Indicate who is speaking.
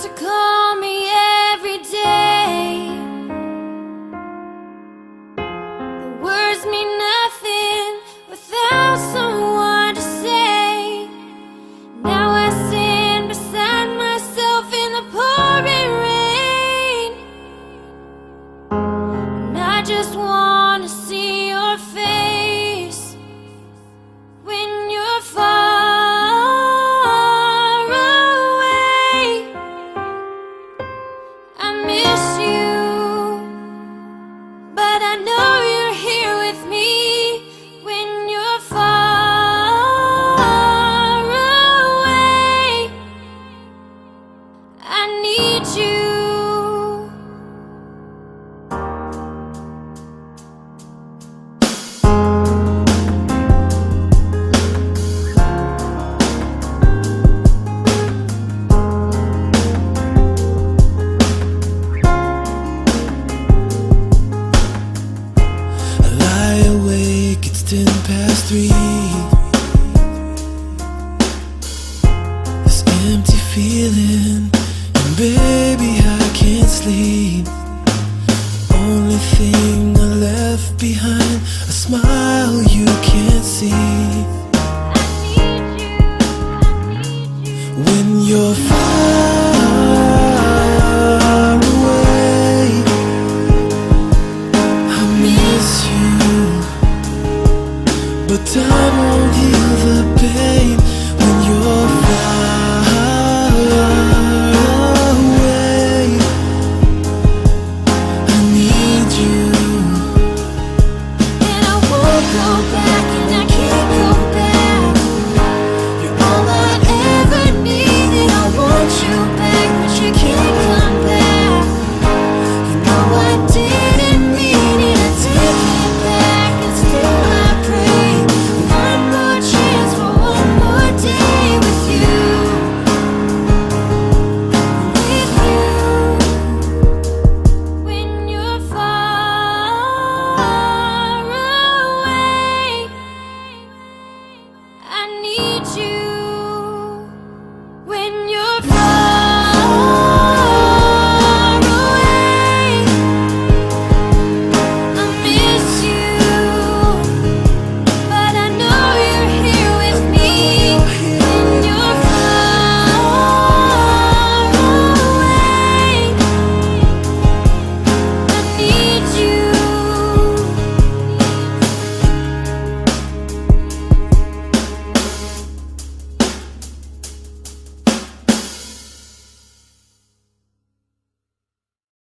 Speaker 1: used to call me every day. The words mean nothing without someone to say. Now I stand beside myself in the pouring rain, and I just want to see your face when you're far away. I miss you, but I know you're here with me when you're far away. I need you.
Speaker 2: I lie awake, it's 3:10. This empty feeling, and baby I can't sleep.